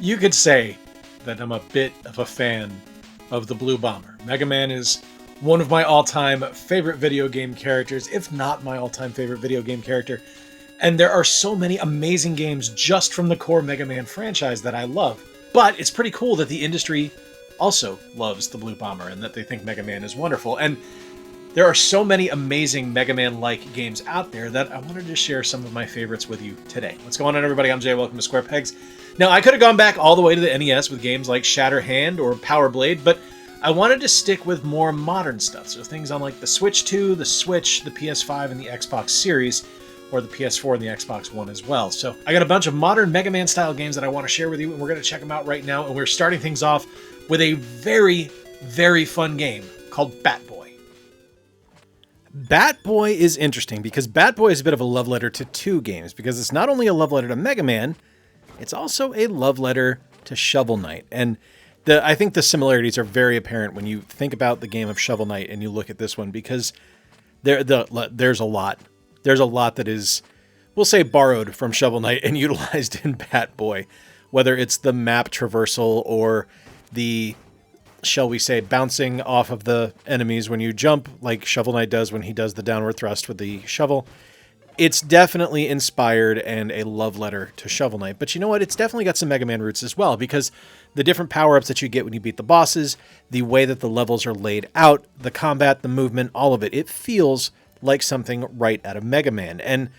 you could say that I'm a bit of a fan of the Blue Bomber. Mega Man is one of my all-time favorite video game characters, if not my all-time favorite video game character. And there are so many amazing games just from the core Mega Man franchise that I love. But it's pretty cool that the industry also loves the Blue Bomber and that they think Mega Man is wonderful. And there are so many amazing Mega Man-like games out there that I wanted to share some of my favorites with you today. What's going on, everybody? I'm Jay. Welcome to Square Pegs. Now, I could have gone back all the way to the NES with games like Shatter Hand or Power Blade, but I wanted to stick with more modern stuff. So things on like the Switch 2, the Switch, the PS5, and the Xbox Series, or the PS4 and the Xbox One as well. So I got a bunch of modern Mega Man style games that I want to share with you, and we're going to check them out right now. And we're starting things off with a very, very fun game called Bat Boy. Bat Boy is interesting because Bat Boy is a bit of a love letter to two games, because it's not only a love letter to Mega Man, it's also a love letter to Shovel Knight. And I think the similarities are very apparent when you think about the game of Shovel Knight and you look at this one, because there's a lot. There's a lot that is, we'll say, borrowed from Shovel Knight and utilized in Bat Boy, whether it's the map traversal or the, shall we say, bouncing off of the enemies when you jump, like Shovel Knight does when he does the downward thrust with the shovel. It's definitely inspired and a love letter to Shovel Knight. But you know what? It's definitely got some Mega Man roots as well, because the different power-ups that you get when you beat the bosses, the way that the levels are laid out, the combat, the movement, all of it, it feels like something right out of Mega Man. And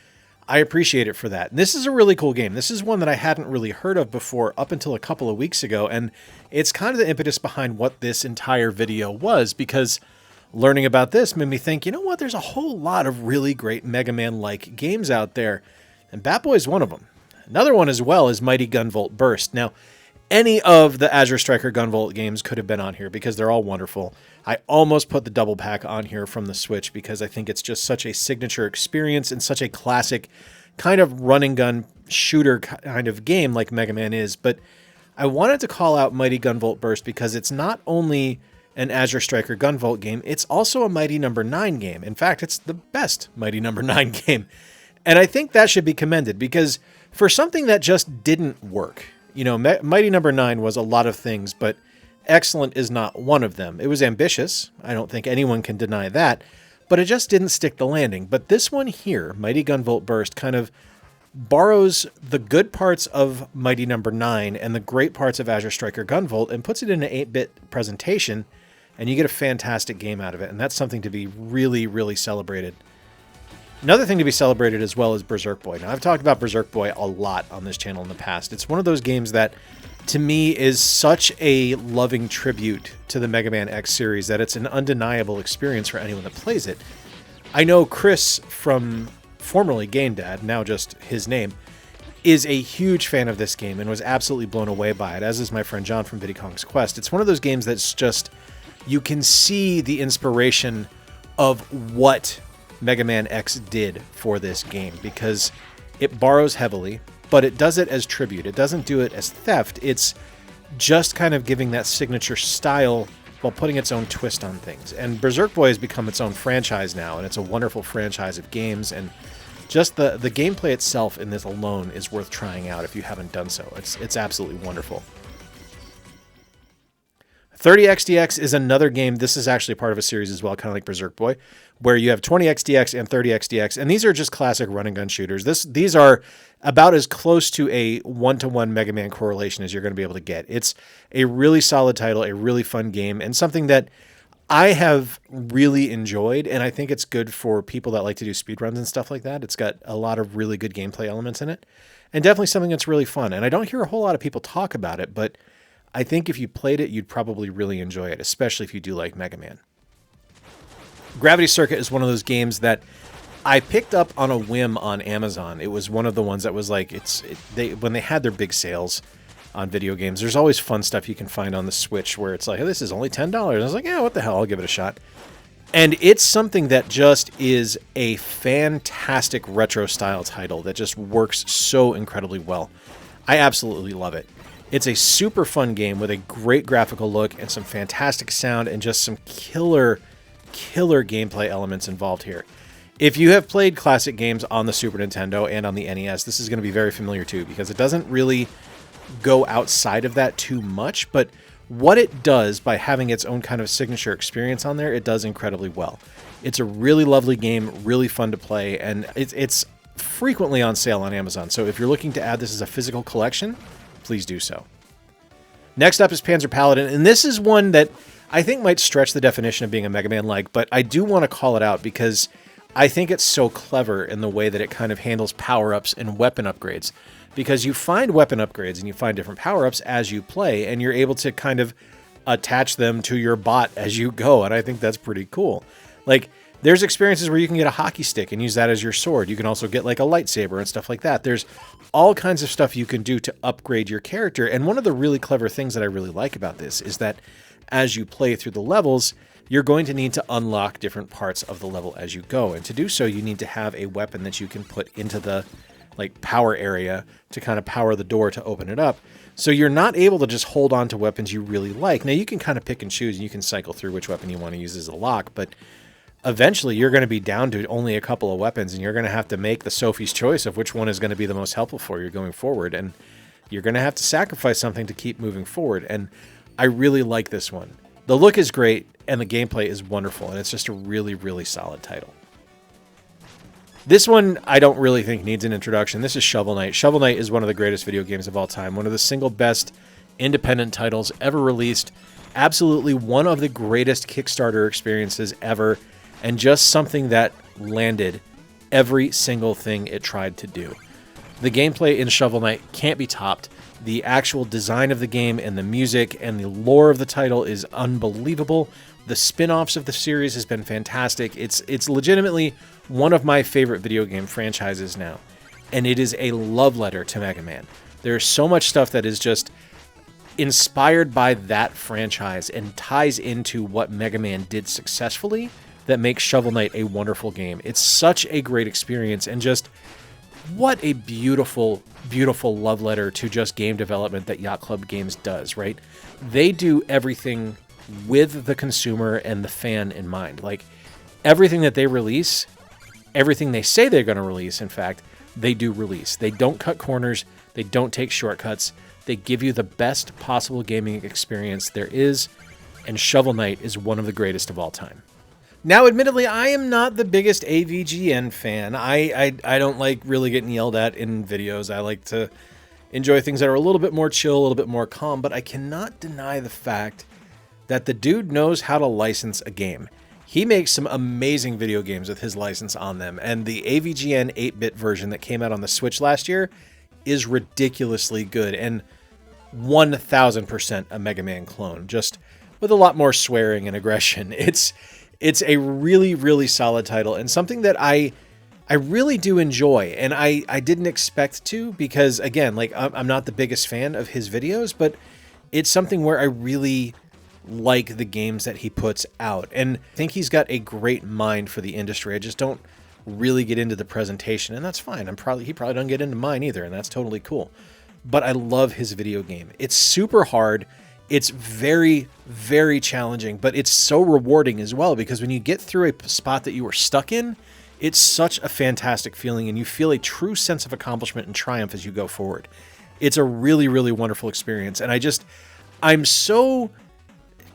I appreciate it for that. And this is a really cool game. This is one that I hadn't really heard of before up until a couple of weeks ago. And it's kind of the impetus behind what this entire video was, because learning about this made me think, you know what, there's a whole lot of really great Mega Man-like games out there, and Bat Boy is one of them. Another one as well is Mighty Gunvolt Burst. Now, any of the Azure Striker Gunvolt games could have been on here because they're all wonderful. I almost put the double pack on here from the Switch because I think it's just such a signature experience and such a classic kind of run-and-gun shooter kind of game like Mega Man is. But I wanted to call out Mighty Gunvolt Burst because it's not only an Azure Striker Gunvolt game, it's also a Mighty No. 9 game. In fact, it's the best Mighty No. 9 game. And I think that should be commended, because for something that just didn't work, you know, Mighty No. 9 was a lot of things, but excellent is not one of them. It was ambitious. I don't think anyone can deny that, but it just didn't stick the landing. But this one here, Mighty Gunvolt Burst, kind of borrows the good parts of Mighty No. 9 and the great parts of Azure Striker Gunvolt and puts it in an 8-bit presentation, and you get a fantastic game out of it, and that's something to be really, really celebrated. Another thing to be celebrated as well is Berserk Boy. Now, I've talked about Berserk Boy a lot on this channel in the past. It's one of those games that, to me, is such a loving tribute to the Mega Man X series that it's an undeniable experience for anyone that plays it. I know Chris from formerly Game Dad, now just his name, is a huge fan of this game and was absolutely blown away by it, as is my friend John from Vidicong's Quest. It's one of those games that's just, you can see the inspiration of what Mega Man X did for this game, because it borrows heavily, but it does it as tribute. It doesn't do it as theft. It's just kind of giving that signature style while putting its own twist on things. And Berserk Boy has become its own franchise now, and it's a wonderful franchise of games, and just the gameplay itself in this alone is worth trying out if you haven't done so. It's absolutely wonderful. 30XDX is another game. This is actually part of a series as well, kind of like Berserk Boy, where you have 20XDX and 30XDX, and these are just classic run-and-gun shooters. These are about as close to a one-to-one Mega Man correlation as you're going to be able to get. It's a really solid title, a really fun game, and something that I have really enjoyed, and I think it's good for people that like to do speedruns and stuff like that. It's got a lot of really good gameplay elements in it, and definitely something that's really fun. And I don't hear a whole lot of people talk about it, but I think if you played it, you'd probably really enjoy it, especially if you do like Mega Man. Gravity Circuit is one of those games that I picked up on a whim on Amazon. It was one of the ones that was like, when they had their big sales on video games, there's always fun stuff you can find on the Switch where it's like, hey, this is only $10. I was like, yeah, what the hell, I'll give it a shot. And it's something that just is a fantastic retro style title that just works so incredibly well. I absolutely love it. It's a super fun game with a great graphical look and some fantastic sound and just some killer gameplay elements involved here. If you have played classic games on the Super Nintendo and on the NES, this is going to be very familiar too, because it doesn't really go outside of that too much, but what it does by having its own kind of signature experience on there, it does incredibly well. It's a really lovely game, really fun to play, and it's frequently on sale on Amazon. So if you're looking to add this as a physical collection, please do so. Next up is Panzer Paladin, and this is one that I think might stretch the definition of being a Mega Man-like, but I do want to call it out because I think it's so clever in the way that it kind of handles power-ups and weapon upgrades. Because you find weapon upgrades and you find different power-ups as you play, and you're able to kind of attach them to your bot as you go, and I think that's pretty cool. Like, there's experiences where you can get a hockey stick and use that as your sword. You can also get like a lightsaber and stuff like that. There's all kinds of stuff you can do to upgrade your character, and one of the really clever things that I really like about this is that as you play through the levels, you're going to need to unlock different parts of the level as you go, and to do so, you need to have a weapon that you can put into the like power area to kind of power the door to open it up. So you're not able to just hold on to weapons you really like. Now you can kind of pick and choose, and you can cycle through which weapon you want to use as a lock, but eventually you're going to be down to only a couple of weapons, and you're going to have to make the Sophie's choice of which one is going to be the most helpful for you going forward, and you're going to have to sacrifice something to keep moving forward, and I really like this one. The look is great, and the gameplay is wonderful, and it's just a really, really solid title. This one, I don't really think needs an introduction. This is Shovel Knight. Shovel Knight is one of the greatest video games of all time. One of the single best independent titles ever released. Absolutely one of the greatest Kickstarter experiences ever. And just something that landed every single thing it tried to do. The gameplay in Shovel Knight can't be topped. The actual design of the game and the music and the lore of the title is unbelievable. The spin-offs of the series has been fantastic. It's legitimately one of my favorite video game franchises now. And it is a love letter to Mega Man. There's so much stuff that is just inspired by that franchise and ties into what Mega Man did successfully that makes Shovel Knight a wonderful game. It's such a great experience, and just what a beautiful, beautiful love letter to just game development that Yacht Club Games does, right? They do everything with the consumer and the fan in mind. Like, everything that they release, everything they say they're going to release, in fact, they do release. They don't cut corners. They don't take shortcuts. They give you the best possible gaming experience there is, and Shovel Knight is one of the greatest of all time. Now, admittedly, I am not the biggest AVGN fan. I don't like really getting yelled at in videos. I like to enjoy things that are a little bit more chill, a little bit more calm, but I cannot deny the fact that the dude knows how to license a game. He makes some amazing video games with his license on them, and the AVGN 8-bit version that came out on the Switch last year is ridiculously good, and 1000% a Mega Man clone, just with a lot more swearing and aggression. It's a really, really solid title, and something that I really do enjoy, and I didn't expect to, because, again, like, I'm not the biggest fan of his videos, but it's something where I really like the games that he puts out, and I think he's got a great mind for the industry. I just don't really get into the presentation, and that's fine. He probably doesn't get into mine either, and that's totally cool. But I love his video game. It's super hard. It's very, very challenging, but it's so rewarding as well, because when you get through a spot that you were stuck in, it's such a fantastic feeling, and you feel a true sense of accomplishment and triumph as you go forward. It's a really, really wonderful experience, and I'm so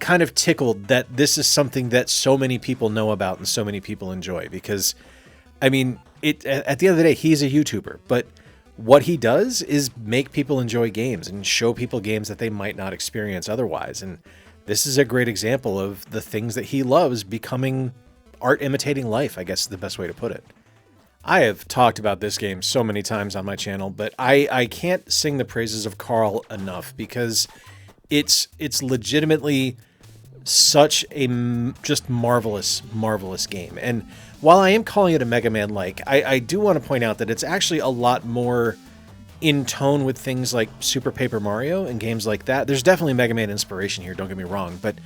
kind of tickled that this is something that so many people know about and so many people enjoy, because, I mean, at the end of the day, he's a YouTuber, but what he does is make people enjoy games and show people games that they might not experience otherwise. And this is a great example of the things that he loves becoming art imitating life, I guess is the best way to put it. I have talked about this game so many times on my channel, but I can't sing the praises of C.A.R.L enough, because it's legitimately such a just marvelous, marvelous game. And while I am calling it a Mega Man-like, I do want to point out that it's actually a lot more in tone with things like Super Paper Mario and games like that. There's definitely Mega Man inspiration here, don't get me wrong, but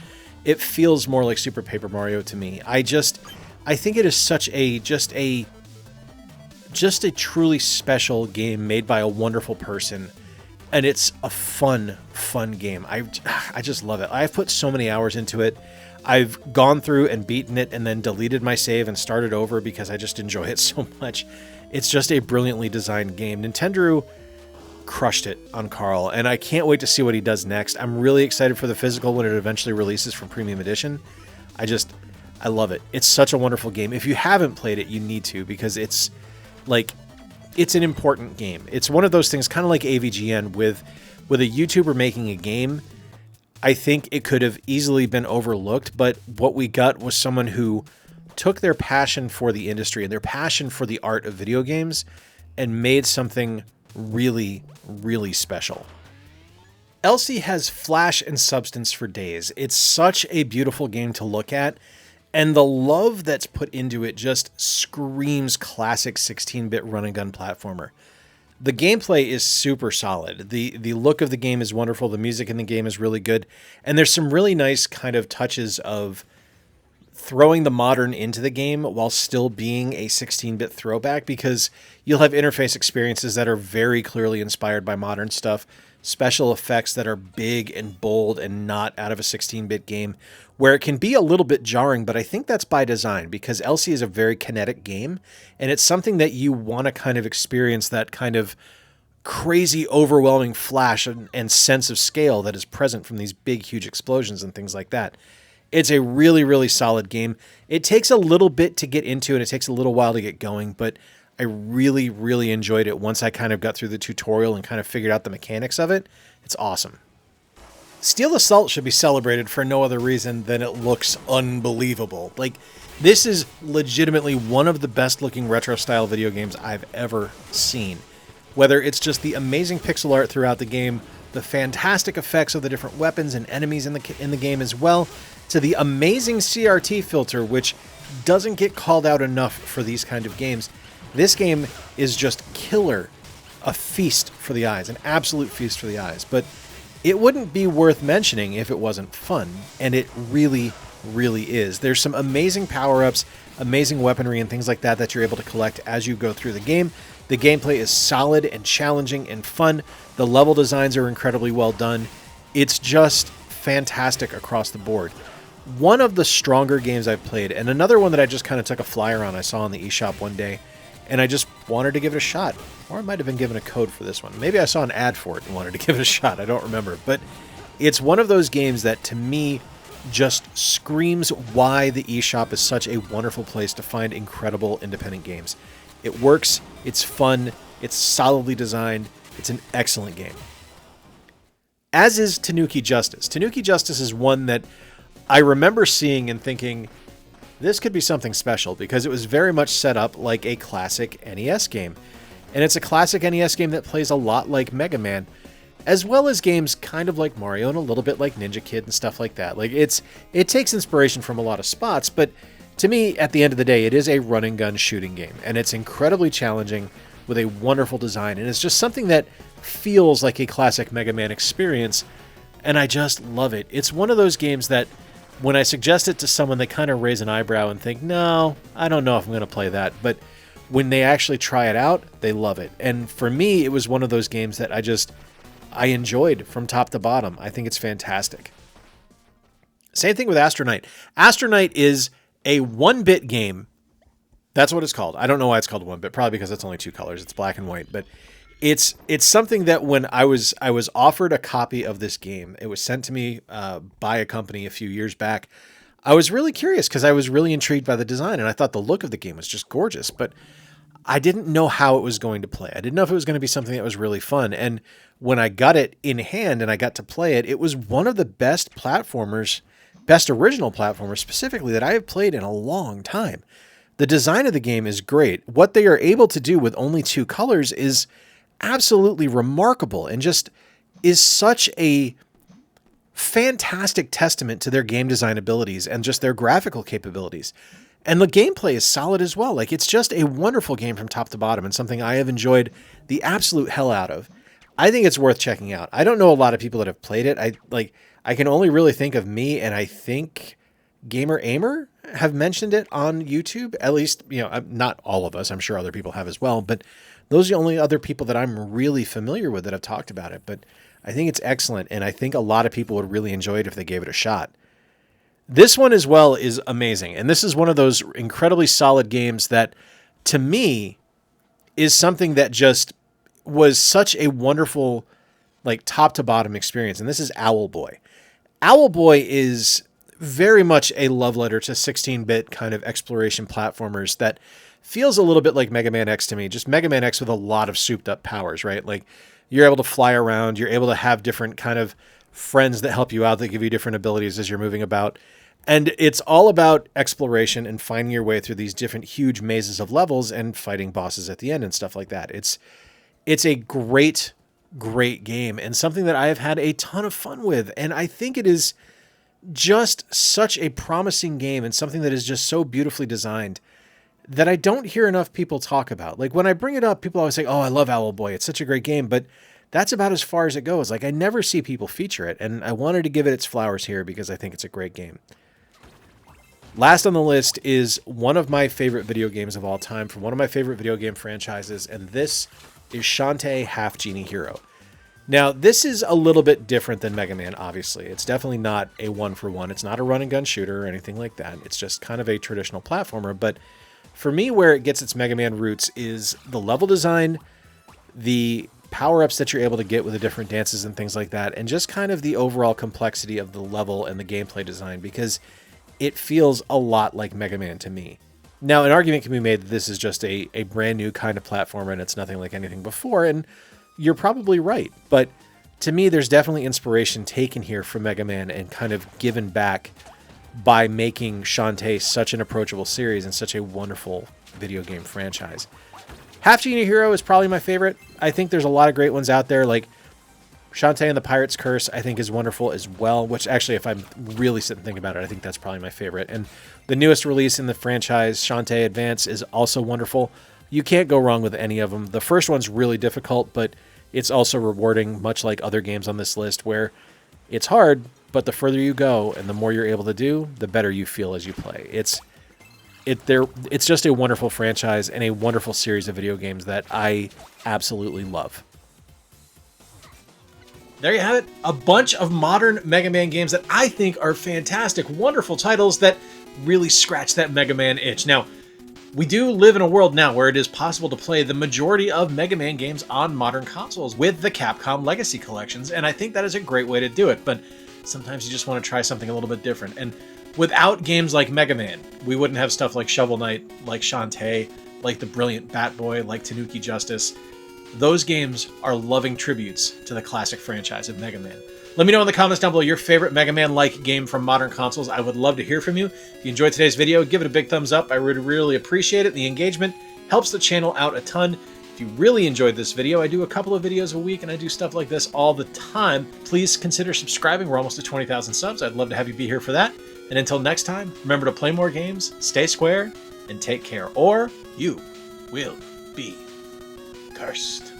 it feels more like Super Paper Mario to me. I think it is such a just a truly special game made by a wonderful person, and it's a fun game. I just love it. I've put so many hours into it. I've gone through and beaten it and then deleted my save and started over because I just enjoy it so much. It's just a brilliantly designed game. Nintendo, crushed it on C.A.R.L, and I can't wait to see what he does next. I'm really excited for the physical when it eventually releases from Premium Edition. I love it. It's such a wonderful game. If you haven't played it, you need to, because it's an important game. It's one of those things, kind of like AVGN, with a YouTuber making a game. I think it could have easily been overlooked, but what we got was someone who took their passion for the industry and their passion for the art of video games and made something really, really special. Elsie has flash and substance for days. It's such a beautiful game to look at, and the love that's put into it just screams classic 16-bit run-and-gun platformer. The gameplay is super solid. The look of the game is wonderful. The music in the game is really good. And there's some really nice kind of touches of throwing the modern into the game while still being a 16-bit throwback, because you'll have interface experiences that are very clearly inspired by modern stuff, special effects that are big and bold and not out of a 16-bit game, where it can be a little bit jarring, but I think that's by design, because Elsie is a very kinetic game, and it's something that you want to kind of experience, that kind of crazy, overwhelming flash and sense of scale that is present from these big, huge explosions and things like that. It's a really, really solid game. It takes a little bit to get into, and it takes a little while to get going, but I really, really enjoyed it once I kind of got through the tutorial and kind of figured out the mechanics of it. It's awesome. Steel Assault should be celebrated for no other reason than it looks unbelievable. Like, this is legitimately one of the best looking retro style video games I've ever seen. Whether it's just the amazing pixel art throughout the game, the fantastic effects of the different weapons and enemies in the game as well, to the amazing CRT filter, which doesn't get called out enough for these kind of games. This game is just killer. A feast for the eyes, an absolute feast for the eyes. But it wouldn't be worth mentioning if it wasn't fun, and it really, really is. There's some amazing power-ups, amazing weaponry and things like that that you're able to collect as you go through the game. The gameplay is solid and challenging and fun. The level designs are incredibly well done. It's just fantastic across the board. One of the stronger games I've played, and another one that I just kind of took a flyer on, I saw on the eShop one day, and I just wanted to give it a shot. Or I might have been given a code for this one. Maybe I saw an ad for it and wanted to give it a shot. I don't remember. But it's one of those games that, to me, just screams why the eShop is such a wonderful place to find incredible independent games. It works, it's fun, it's solidly designed, it's an excellent game. As is Tanuki Justice. Tanuki Justice is one that I remember seeing and thinking, this could be something special, because it was very much set up like a classic NES game. And it's a classic NES game that plays a lot like Mega Man, as well as games kind of like Mario and a little bit like Ninja Kid and stuff like that. Like, it takes inspiration from a lot of spots, but to me, at the end of the day, it is a run-and-gun shooting game, and it's incredibly challenging with a wonderful design, and it's just something that feels like a classic Mega Man experience, and I just love it. It's one of those games that when I suggest it to someone, they kind of raise an eyebrow and think, no, I don't know if I'm going to play that. But when they actually try it out, they love it. And for me, it was one of those games that I enjoyed from top to bottom. I think it's fantastic. Same thing with Astronite. Astronite is a 1-bit game. That's what it's called. I don't know why it's called 1-bit, probably because it's only 2 colors. It's black and white. But it's something that when I was offered a copy of this game, it was sent to me by a company a few years back. I was really curious because I was really intrigued by the design, and I thought the look of the game was just gorgeous, but I didn't know how it was going to play. I didn't know if it was going to be something that was really fun. And when I got it in hand and I got to play it, it was one of the best platformers, best original platformers specifically, that I have played in a long time. The design of the game is great. What they are able to do with only 2 colors is absolutely remarkable, and just is such a fantastic testament to their game design abilities and just their graphical capabilities. And the gameplay is solid as well. Like, it's just a wonderful game from top to bottom, and something I have enjoyed the absolute hell out of. I think it's worth checking out. I don't know a lot of people that have played it. I can only really think of me, and I think Gamer Aimer have mentioned it on YouTube. At least, not all of us. I'm sure other people have as well, but those are the only other people that I'm really familiar with that have talked about it. But I think it's excellent, and I think a lot of people would really enjoy it if they gave it a shot. This one as well is amazing, and this is one of those incredibly solid games that, to me, is something that just was such a wonderful, like, top to bottom experience. And this is Owl Boy. Owl Boy is very much a love letter to 16-bit kind of exploration platformers that feels a little bit like Mega Man X to me. Just Mega Man X with a lot of souped up powers, right? Like, you're able to fly around. You're able to have different kind of friends that help you out, that give you different abilities as you're moving about. And it's all about exploration and finding your way through these different huge mazes of levels and fighting bosses at the end and stuff like that. It's a great, great game and something that I have had a ton of fun with. And I think it is just such a promising game and something that is just so beautifully designed that I don't hear enough people talk about. Like, when I bring it up, people always say, oh, I love Owl Boy. It's such a great game. But that's about as far as it goes. Like, I never see people feature it. And I wanted to give it its flowers here because I think it's a great game. Last on the list is one of my favorite video games of all time from one of my favorite video game franchises, and this is Shantae Half Genie Hero. Now, this is a little bit different than Mega Man, obviously. It's definitely not a one-for-one. It's not a run-and-gun shooter or anything like that. It's just kind of a traditional platformer. But for me, where it gets its Mega Man roots is the level design, the power-ups that you're able to get with the different dances and things like that, and just kind of the overall complexity of the level and the gameplay design, because it feels a lot like Mega Man to me. Now, an argument can be made that this is just a brand new kind of platformer and it's nothing like anything before, and you're probably right. But to me, there's definitely inspiration taken here from Mega Man and kind of given back by making Shantae such an approachable series and such a wonderful video game franchise. Half Genie Hero is probably my favorite. I think there's a lot of great ones out there, like Shantae and the Pirate's Curse, I think, is wonderful as well, which actually, if I'm really sitting and thinking about it, I think that's probably my favorite. And the newest release in the franchise, Shantae Advance, is also wonderful. You can't go wrong with any of them. The first one's really difficult, but it's also rewarding, much like other games on this list, where it's hard, but the further you go and the more you're able to do, the better you feel as you play. It's just a wonderful franchise and a wonderful series of video games that I absolutely love. There you have it. A bunch of modern Mega Man games that I think are fantastic, wonderful titles that really scratch that Mega Man itch. Now, we do live in a world now where it is possible to play the majority of Mega Man games on modern consoles with the Capcom Legacy Collections, and I think that is a great way to do it, but sometimes you just want to try something a little bit different. And without games like Mega Man, we wouldn't have stuff like Shovel Knight, like Shantae, like the brilliant Bat-Boy, like Tanuki Justice. Those games are loving tributes to the classic franchise of Mega Man. Let me know in the comments down below your favorite Mega Man-like game from modern consoles. I would love to hear from you. If you enjoyed today's video, give it a big thumbs up. I would really appreciate it. The engagement helps the channel out a ton. If you really enjoyed this video, I do a couple of videos a week and I do stuff like this all the time. Please consider subscribing. We're almost at 20,000 subs. I'd love to have you be here for that. And until next time, remember to play more games, stay square, and take care, or you will be cursed.